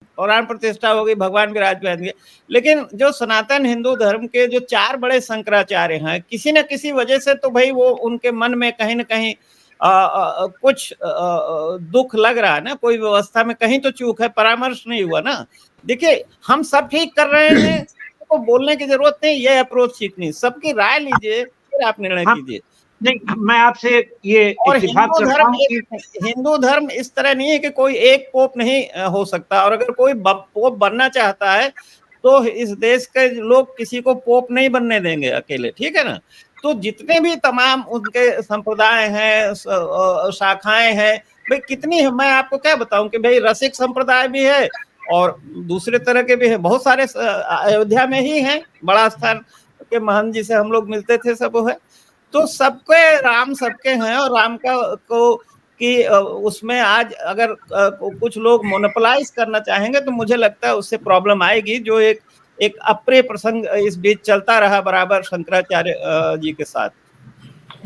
प्राण प्रतिष्ठा हो गई, भगवान विराज पाएंगे। लेकिन जो सनातन हिंदू धर्म के जो 4 बड़े शंकराचार्य हैं, किसी न किसी वजह से तो भाई वो उनके मन में कहीं न कहीं कुछ दुख लग रहा है ना, कोई व्यवस्था में कहीं तो चूक है, परामर्श नहीं हुआ ना। देखिए हम सब ठीक कर रहे हैं, तो बोलने की जरूरत नहीं, ये अप्रोच ठीक नहीं, सबकी राय लीजिए फिर आप निर्णय हाँ, कीजिए। नहीं, मैं आपसे ये और इत्तेफाक करता हूँ कि हिंदू धर्म इस तरह नहीं है कि कोई एक पोप नहीं हो सकता, और अगर कोई पोप बनना चाहता है तो इस देश के लोग किसी को पोप नहीं बनने देंगे अकेले, ठीक है ना। तो जितने भी तमाम उनके संप्रदाय हैं, शाखाएं हैं, भाई कितनी है, मैं आपको क्या बताऊं कि भाई रसिक संप्रदाय भी है और दूसरे तरह के भी है, बहुत सारे अयोध्या में ही हैं, बड़ा स्थान के महंत जी से हम लोग मिलते थे, सब है। तो सबके राम सबके हैं, और राम का को कि उसमें आज अगर कुछ लोग मोनोपोलाइज करना चाहेंगे तो मुझे लगता है उससे प्रॉब्लम आएगी, जो एक अप्रिय प्रसंग इस बीच चलता रहा बराबर शंकराचार्य जी के साथ।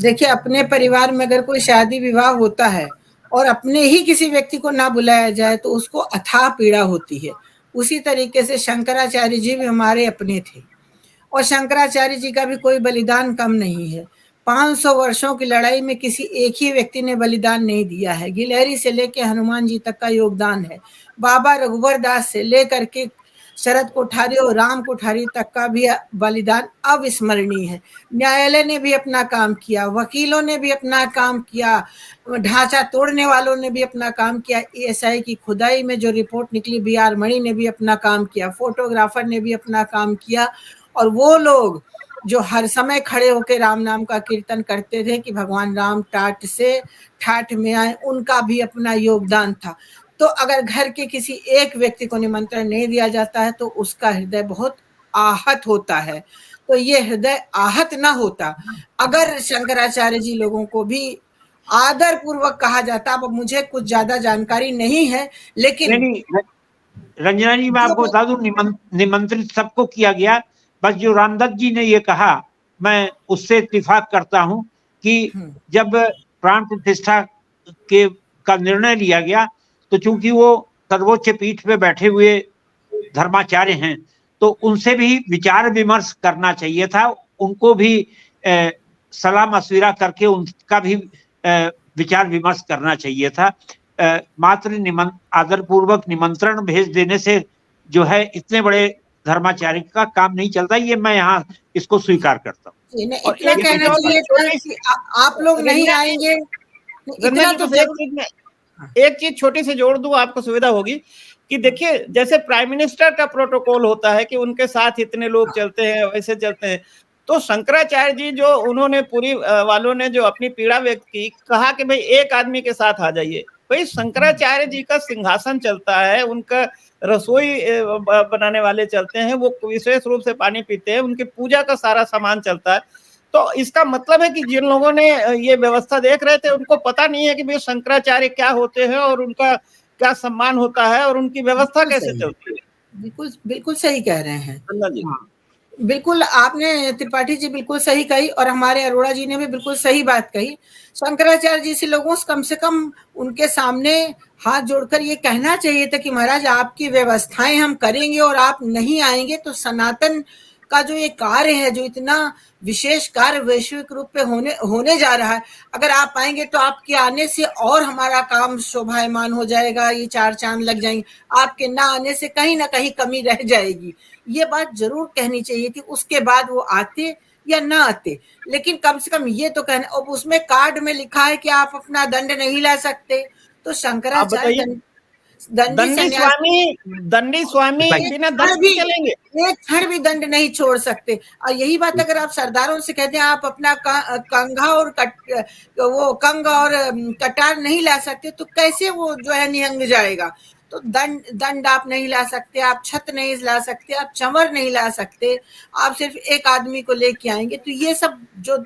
देखिए, अपने परिवार में अगर कोई शादी विवाह होता है और अपने ही किसी व्यक्ति को ना बुलाया जाए तो उसको अथाह पीड़ा होती है। उसी तरीके से शंकराचार्य जी भी हमारे अपने थे, और शंकराचार्य जी का भी कोई बलिदान कम नहीं है। 500 वर्षों की लड़ाई में किसी एक ही व्यक्ति ने बलिदान नहीं दिया है। गिलहरी से लेकर हनुमान जी तक का योगदान है। बाबा रघुवर दास से लेकर के शरद कोठारी और राम कोठारी तक का भी बलिदान अविस्मरणीय है। न्यायालय ने भी अपना काम किया, वकीलों ने भी अपना काम किया, ढांचा तोड़ने वालों ने भी अपना काम किया, एएसआई की खुदाई में जो रिपोर्ट निकली बी.आर. मणि ने भी अपना काम किया, फोटोग्राफर ने भी अपना काम किया, और वो लोग जो हर समय खड़े होकर राम नाम का कीर्तन करते थे कि भगवान राम टाट से ठाठ में आए, उनका भी अपना योगदान था। तो अगर घर के किसी एक व्यक्ति को निमंत्रण नहीं दिया जाता है तो उसका हृदय बहुत आहत होता है। तो ये हृदय आहत ना होता अगर शंकराचार्य जी लोगों को भी आदर पूर्वक कहा जाता। अब मुझे कुछ ज्यादा जानकारी नहीं है, लेकिन रंजना जी, मैं आपको बता दूं, निमंत्रित सबको किया गया। बस जो रामदत्त जी ने ये कहा, मैं उससे इत्तेफाक करता हूं कि जब प्राण प्रतिष्ठा का निर्णय लिया गया तो चूंकि वो सर्वोच्च पीठ पे बैठे हुए धर्माचार्य हैं, तो उनसे भी विचार विमर्श करना चाहिए था, उनको भी सलाह मशविरा करके उनका भी विचार विमर्श करना चाहिए था। मात्र आदरपूर्वक निमंत्रण भेज देने से जो है इतने बड़े धर्माचार्य का काम नहीं चलता। ये मैं यहाँ इसको स्वीकार करता हूँ। इतना कहना चाहिए था कि आप लोग नहीं आएंगे, इतना तो एक चीज छोटी सी जोड़ दूं, आपको सुविधा होगी कि देखिए जैसे प्राइम मिनिस्टर का प्रोटोकॉल होता है कि उनके साथ इतने लोग चलते हैं, वैसे चलते हैं, तो शंकराचार्य जी जो उन्होंने पुरी वालों ने जो अपनी पीड़ा व्यक्त की, कहा कि भाई एक आदमी के साथ आ जाइए। भाई शंकराचार्य जी का सिंहासन चलता है, उनका रसोई बनाने वाले चलते हैं, वो विशेष रूप से पानी पीते हैं, उनकी पूजा का सारा सामान चलता है। तो इसका मतलब है कि जिन लोगों ने ये व्यवस्था देख रहे थे उनको पता नहीं है कि भाई शंकराचार्य क्या होते हैं और उनका क्या सम्मान होता है और उनकी व्यवस्था कैसे चलती है। बिल्कुल बिल्कुल सही कह रहे हैं। बिल्कुल आपने त्रिपाठी जी बिल्कुल सही कही, और हमारे अरोड़ा जी ने भी बिल्कुल सही बात कही। शंकराचार्य जी से लोगों से कम से कम उनके सामने हाथ जोड़कर ये कहना चाहिए था कि महाराज आपकी व्यवस्थाएं हम करेंगे और आप नहीं आएंगे तो सनातन का जो ये कार्य है, जो इतना विशेष कार्य वैश्विक रूप पे होने जा रहा है, अगर आप आएंगे तो आपके आने से और हमारा काम शोभायमान हो जाएगा, ये 4 चांद लग जाएंगे, आपके ना आने से कहीं ना कहीं कमी रह जाएगी। ये बात जरूर कहनी चाहिए थी, उसके बाद वो आते या ना आते, लेकिन कम से कम ये तो कहना। अब उसमें कार्ड में लिखा है कि आप अपना दंड नहीं ला सकते, तो शंकराचार्य दंडी स्वामी बिना दंड भी चलेंगे, एक क्षण भी दंड नहीं छोड़ सकते। और यही बात अगर आप सरदारों से कहते हैं आप अपना कंघा और वो कंग और कटार नहीं ला सकते, तो कैसे वो जो है निहंग जाएगा। तो दंड आप नहीं ला सकते, आप छत नहीं ला सकते, आप चंवर नहीं ला सकते, आप सिर्फ एक आदमी को लेके आएंगे। तो ये सब जो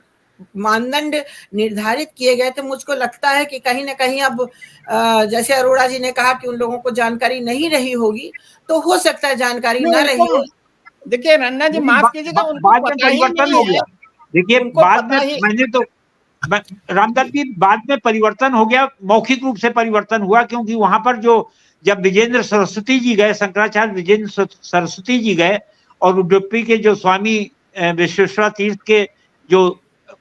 मानदंड निर्धारित किए गए थे, मुझको लगता है कि कहीं ना कहीं अब जैसे अरोड़ा जी ने कहा कि उन लोगों को जानकारी नहीं रही होगी, तो हो सकता है जानकारी ना रही हो। देखिए रन्ना जी माफ कीजिएगा, उनको बाद में पता ही परिवर्तन नहीं हो गया। देखिए बाद में मैंने तो रामदत्त जी बाद में परिवर्तन हो गया, मौखिक रूप से परिवर्तन हुआ, क्योंकि वहां पर जो जब विजेंद्र सरस्वती जी गए, शंकराचार्य विजेंद्र सरस्वती जी गए और उडुपी के जो स्वामी विश्वेश्वर तीर्थ के जो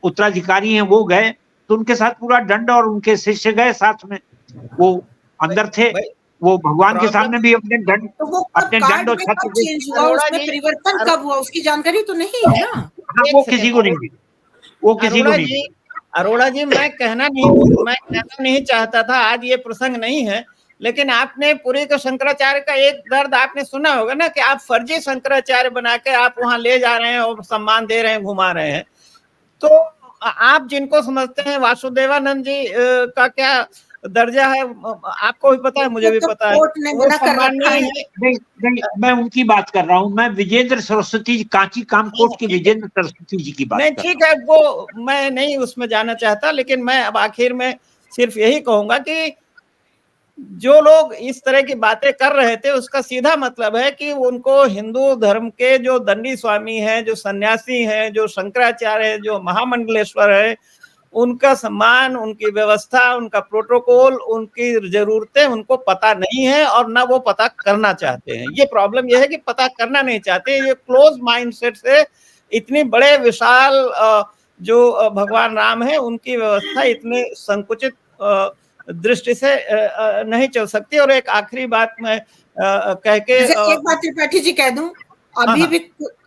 उत्तराधिकारी हैं वो गए, तो उनके साथ पूरा दंड और उनके शिष्य गए साथ में, वो अंदर थे, वो भगवान के सामने भी अपने दंड तो वो अपने दंड और छत्र चेंज हुआ, उसमें परिवर्तन कब हुआ उसकी जानकारी तो नहीं है ना। हाँ, वो किसी को नहीं, वो किसी को नहीं। अरोड़ा जी, मैं कहना नहीं चाहता था, आज ये प्रसंग नहीं है, लेकिन आपने पुरी के शंकराचार्य का एक दर्द आपने सुना होगा ना, कि आप फर्जी शंकराचार्य बना के आप वहां ले जा रहे हैं और सम्मान दे रहे हैं, घुमा रहे हैं। तो आप जिनको समझते हैं, वासुदेवानंद जी का क्या दर्जा है आपको भी पता है, मुझे भी पता है, वो सम्मान नहीं है। नहीं, मैं उनकी बात कर रहा हूँ, मैं विजेंद्र सरस्वती जी, कांची कामकोट के विजेंद्र सरस्वती जी की बात नहीं, ठीक है, वो मैं नहीं उसमें जाना चाहता, लेकिन मैं अब आखिर में सिर्फ यही कहूंगा कि जो लोग इस तरह की बातें कर रहे थे, उसका सीधा मतलब है कि उनको हिंदू धर्म के जो दंडी स्वामी हैं, जो सन्यासी हैं, जो शंकराचार्य है, जो महामंडलेश्वर है, उनका सम्मान, उनकी व्यवस्था, उनका प्रोटोकॉल, उनकी जरूरतें उनको पता नहीं है और ना वो पता करना चाहते हैं। ये प्रॉब्लम ये है कि पता करना नहीं चाहते। ये क्लोज माइंडसेट से इतनी बड़े विशाल जो भगवान राम है, उनकी व्यवस्था इतने संकुचित दृष्टि से नहीं चल सकती। और एक आखिरी बात मैं कह के एक बात त्रिपाठी जी कह दूं,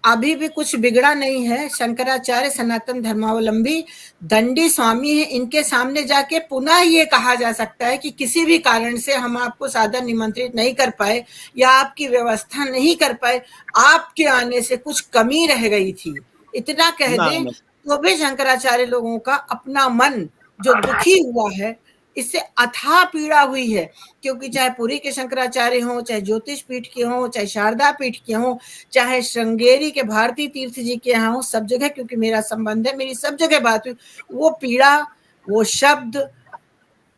अभी भी कुछ बिगड़ा नहीं है। शंकराचार्य सनातन धर्मावलंबी दंडी स्वामी है, इनके सामने जाके पुनः ये कहा जा सकता है कि किसी भी कारण से हम आपको सादर निमंत्रित नहीं कर पाए या आपकी व्यवस्था नहीं कर पाए, आपके आने से कुछ कमी रह गई थी, इतना कह दें तो भी शंकराचार्य लोगों का अपना मन जो दुखी हुआ है, इससे अथाह पीड़ा हुई है। क्योंकि चाहे पुरी के शंकराचार्य हो, चाहे ज्योतिष पीठ के हो, चाहे शारदा पीठ के हो, चाहे श्रृंगेरी के भारती तीर्थ जी के यहाँ हो, सब जगह, क्योंकि मेरा संबंध है, मेरी सब जगह बात हुई, वो पीड़ा, वो शब्द,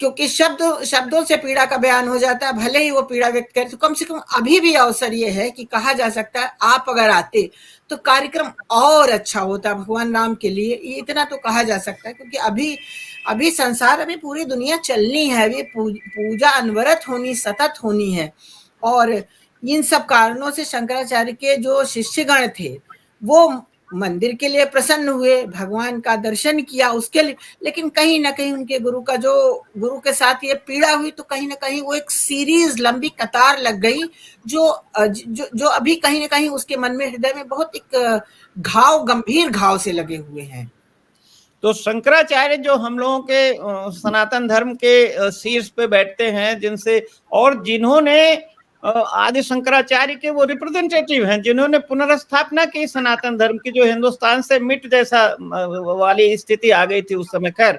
क्योंकि शब्दों से पीड़ा का बयान हो जाता है, भले ही वो पीड़ा व्यक्त करे, तो कम से कम अभी भी अवसर ये है कि कहा जा सकता है आप अगर आते तो कार्यक्रम और अच्छा होता भगवान राम के लिए, ये इतना तो कहा जा सकता है। क्योंकि अभी संसार, अभी पूरी दुनिया चलनी है, अभी पूजा अनवरत होनी, सतत होनी है। और इन सब कारणों से शंकराचार्य के जो शिष्यगण थे वो मंदिर के लिए प्रसन्न हुए, भगवान का दर्शन किया उसके लिए, लेकिन कहीं ना कहीं उनके गुरु के साथ ये पीड़ा हुई, तो कहीं ना कहीं वो एक सीरीज, लंबी कतार लग गई, जो अभी कहीं ना कहीं उसके मन में, हृदय में बहुत एक घाव, गंभीर घाव से लगे हुए हैं। तो शंकराचार्य जो हम लोगों के सनातन धर्म के शीर्ष पे बैठते हैं, जिनसे, और जिन्होंने आदि शंकराचार्य के वो रिप्रेजेंटेटिव हैं, जिन्होंने पुनर्स्थापना की सनातन धर्म की, जो हिंदुस्तान से मिट जैसा वाली स्थिति आ गई थी उस समय। खैर,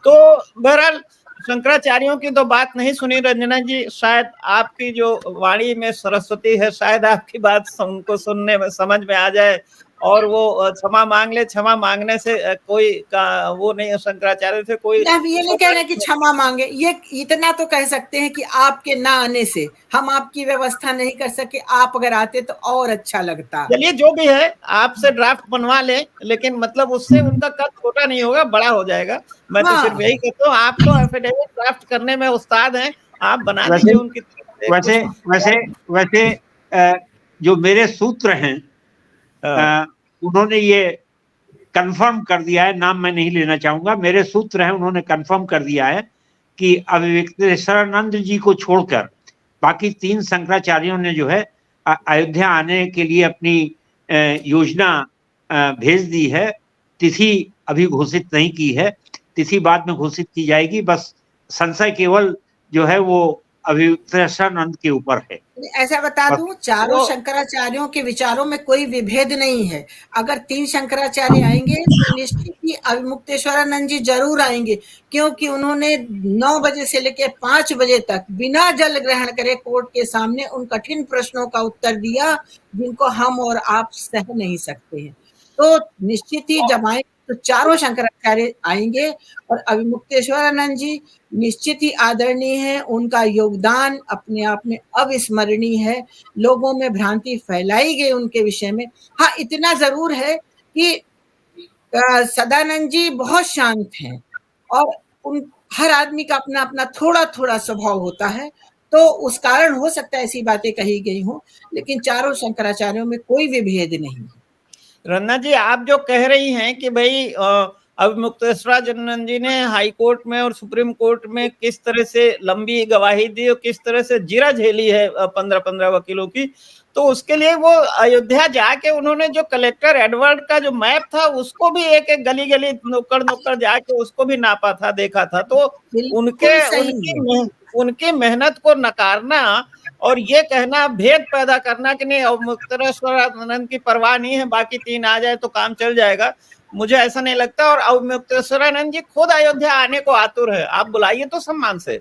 तो बहरहाल शंकराचार्यों की तो बात नहीं सुनी रंजना जी, शायद आपकी जो वाणी में सरस्वती है, शायद आपकी बात उनको सुनने में, समझ में आ जाए और वो क्षमा मांग ले। क्षमा मांगने से कोई का वो नहीं है, शंकराचार्य से कोई, ये नहीं कह रहे कि क्षमा मांगे, ये इतना तो कह सकते हैं कि आपके ना आने से हम आपकी व्यवस्था नहीं कर सके, आप अगर आते तो और अच्छा लगता। चलिए, जो भी है, आपसे ड्राफ्ट बनवा ले, लेकिन मतलब उससे उनका कद छोटा नहीं होगा, बड़ा हो जाएगा। मैं तो सिर्फ यही कहता हूँ, आप तो एफिडेविट ड्राफ्ट करने में उस्ताद हैं, आप बना दीजिए उनकी वैसे जो मेरे सूत्र हैं, उन्होंने ये कंफर्म कर दिया है, नाम मैं नहीं लेना चाहूंगा, मेरे सूत्र हैं, उन्होंने कंफर्म कर दिया है कि अविवेकानंद जी को छोड़कर बाकी 3 शंकराचार्यों ने जो है अयोध्या आने के लिए अपनी योजना भेज दी है। तिथि अभी घोषित नहीं की है, तिथि बाद में घोषित की जाएगी। बस संशय केवल जो है वो अविवेकानंद के ऊपर है। ऐसा बता दूं, चारों शंकराचार्यों के विचारों में कोई विभेद नहीं है। अगर 3 शंकराचार्य आएंगे तो निश्चित ही अविमुक्तेश्वरानंद जी जरूर आएंगे, क्योंकि उन्होंने 9 बजे से लेकर 5 बजे तक बिना जल ग्रहण करे कोर्ट के सामने उन कठिन प्रश्नों का उत्तर दिया जिनको हम और आप सह नहीं सकते हैं। तो निश्चित ही जब आएंगे तो चारों शंकराचार्य आएंगे, और अविमुक्तेश्वरानंद जी निश्चित ही आदरणीय है, उनका योगदान अपने आप में अविस्मरणीय है। लोगों में भ्रांति फैलाई गई उनके विषय में। हाँ, इतना जरूर है कि सदानंद जी बहुत शांत हैं, और उन हर आदमी का अपना अपना थोड़ा थोड़ा स्वभाव होता है, तो उस कारण हो सकता है ऐसी बातें कही गई हों, लेकिन चारों शंकराचार्यों में कोई भी भेद नहीं है। रन्ना जी, आप जो कह रही हैं कि भाई अब मुक्तेश्वरानंद जी ने हाई कोर्ट में और सुप्रीम कोर्ट में किस तरह से लंबी गवाही दी और किस तरह से जीरा झेली है 15-15 वकीलों की, तो उसके लिए वो अयोध्या जाके उन्होंने जो कलेक्टर एडवर्ड का जो मैप था उसको भी एक एक गली गली नुक्कड़ नुक्कड़ जाके उसको भी नापा था, देखा था। तो बिल्कुल सही है। उनकी मेहनत को नकारना और ये कहना, भेद पैदा करना कि नहीं मुक्तेश्वरानंद की परवाह नहीं है, बाकी 3 आ जाए तो काम चल जाएगा, मुझे ऐसा नहीं लगता। और मुक्तेश्वरानंद जी खुद अयोध्या आने को आतुर है, आप बुलाइए तो सम्मान से।